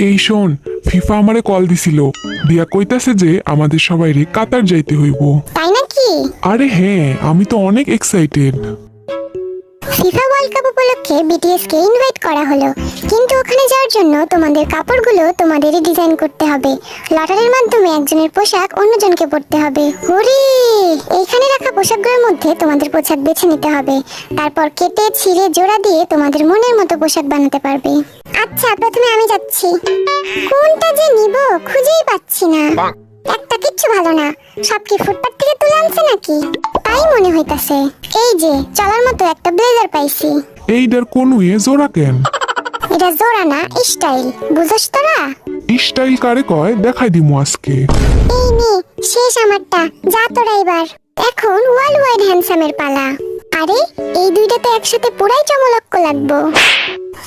এই শোন, ফিফা আমারে কল দিছিল, দিয়া কইতাছে যে আমাদের সবাইরে কাতার যাইতে হইব। তাই নাকি? আরে হ্যাঁ, আমি তো অনেক এক্সাইটেড। ফিফা ওয়ার্ল্ড কাপ উপলক্ষে বিটিএস কে ইনভাইট করা হলো, কিন্তু ওখানে যাওয়ার জন্য তোমাদের কাপড়গুলো তোমাদেরই ডিজাইন করতে হবে। লটারির মাধ্যমে একজনের পোশাক অন্যজনকে পরতে হবে। ওরে, এইখানে রাখা পোশাকগুলোর মধ্যে তোমাদের পোশাক বেছে নিতে হবে, তারপর কেটে ছিঁড়ে জোড়া দিয়ে তোমাদের মনের মতো পোশাক বানাতে পারবে। আচ্ছা, প্রথমে আমি যাচ্ছি। কোনটা যে নিব খুঁজেই পাচ্ছি না। একটা কিচ্ছু ভালো না, সব কি ফুটপাত থেকে তুলে আনছে নাকি? তাই মনে হইতাছে। এই যে চলার মতো একটা ব্লেজার পাইছি। এইটার কোন ওয়ে জোড়া কেন? এটা জোড়া না, স্টাইল, বুঝছ তোরা? স্টাইল কারে কয় দেখাই দিমু আজকে। এই নে, শেষ আমারটা, যা তোরা এবার। এখন ওয়ার্ল্ড ওয়াইড হ্যান্ডসামের পালা। আরে এই দুইটা তো একসাথে পুরাই চমলক্ষ লাগবো।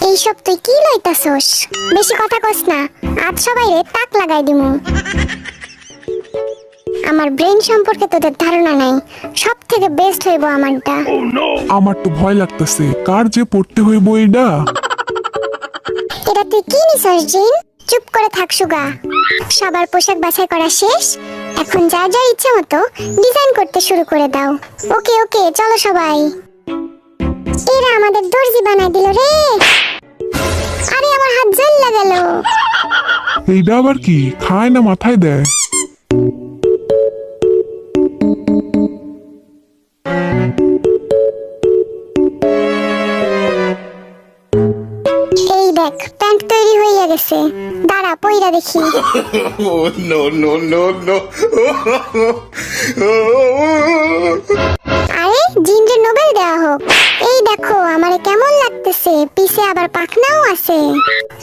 এইসব তুই কি লইতাছস? বেশি কথা কস না, আজ সবাইরে তাক লাগাই দিমু। আমার ব্রেন সম্পর্কে তোদের ধারণা নাই, সব থেকে বেস্ট হইব আমারটা। আমার তো ভয় লাগতেছে, কার যে পড়তে হইব এইটা। এটা তুই কি নিছস জিন? চুপ করে থাক সুগা। সবার পোশাক বাছাই করা শেষ, এখন যা যা ইচ্ছা মতো ডিজাইন করতে শুরু করে দাও। ওকে ওকে, চলো সবাই। এরা আমাদের দর্জি বানাই দিল রে। আরে আমার হাত জ্বললা গেল। এইটা আবার কি, খায় না মাথায় দেয়? এই দেখ, প্যান্ট তৈরি হয়ে গেছে, দাঁড়া পইরা দেখি। Oh, no, no, no, no. আরে জিনরে নোবেল দেওয়া হোক। এই দেখো আমারে কেমন লাগতেছে, পিছে আবার পাখনাও আছে।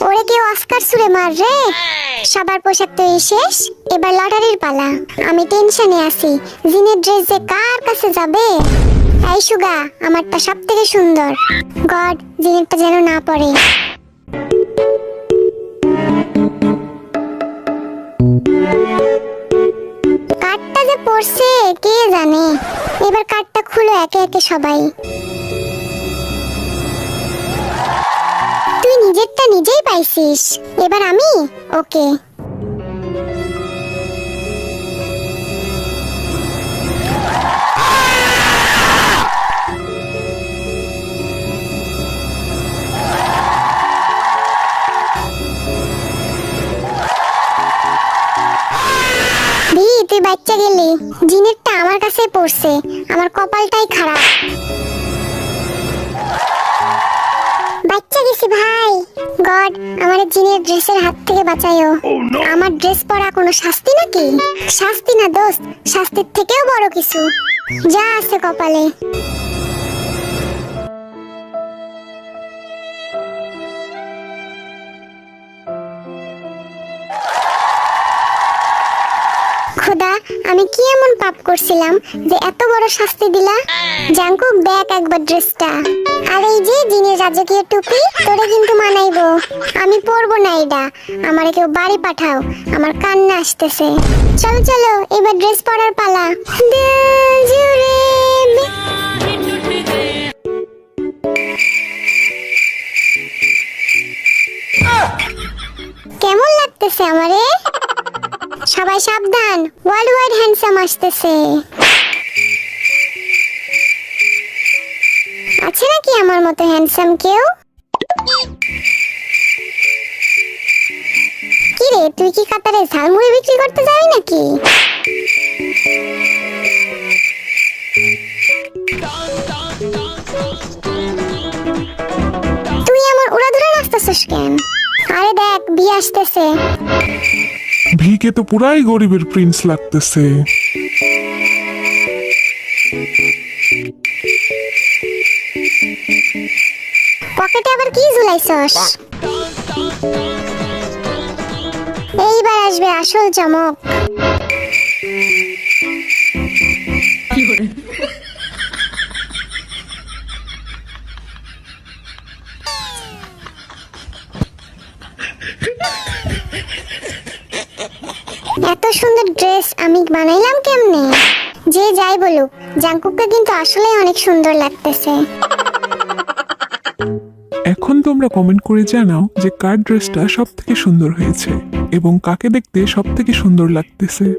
ওরে কেউ অস্কার ছুড়ে মার রে। সবার পোশাক তৈরি শেষ, এবার লটারির পালা। আমি টেনশনে আছি, জিনের ড্রেস যে কার কাছে যাবে। এই সুগা, আমারটা সব থেকে সুন্দর। গড, জিনেরটা যেন না পড়ে। কার্ডটা যে পড়ছে কে জানে। এবার কার্ডটা খুলো একে একে সবাই। তুই নিজেরটা নিজেই পাইছিস, এবার আমি। ওকে, তুই বাচ্চা গেলি। জিনেরটা আমার কাছে পড়ছে, আমার কপালটাই খারাপ। বাচ্চা গেছি ভাই। গড, আমার জিনের ড্রেসের হাত থেকে বাঁচাইও। আমার ড্রেস পরা কোনো শাস্তি নাকি? শাস্তি না দোস্ত, শাস্তির থেকেও বড় কিছু যা আছে কপালে। খোদা, আমি কি এমন পাপ করছিলাম যে এত বড় শাস্তি দিলা? জাঙ্কুক, দেখ একবার ড্রেসটা। আর এই যে জিনের রাজকীয় টুপি, তোরে কিন্তু মানাইবো। আমি পরবো না এটা, আমারে কেউ বাড়ি পাঠাও, আমার কান্না আসতেছে। চলো চলো, এবার ড্রেস পরার পালা। কেমন লাগতেছে আমারে? সবাই সাবধান, ওয়ার্ল্ড ওয়াইড হ্যান্ডসাম আসতেছে। আছে নাকি আমার মতো হ্যান্ডসাম কেউ? কি রে, তুই কি কাতারে ঝালমুড়ি বিক্রি করতে যাবি নাকি? তুই আমার উড়াধুরা নাচতেছিস কেন? আরে দেখ, বিয়ে আসতেছে। ভিকে তো পুরাই গরিবের প্রিন্স লাগতেছে। পকেটে আবার কি ঝুলাইছস? এইবার আসবে আসল চমক। এত সুন্দর ড্রেস আমি বানাইলাম কেমনে? যে যাই বলুক, জাঙ্কুককে কিন্তু আসলে অনেক সুন্দর লাগতেছে। এখন তোমরা কমেন্ট করে জানাও যে কার ড্রেসটা সব থেকে সুন্দর হয়েছে এবং কাকে দেখতে সব থেকে সুন্দর লাগতেছে।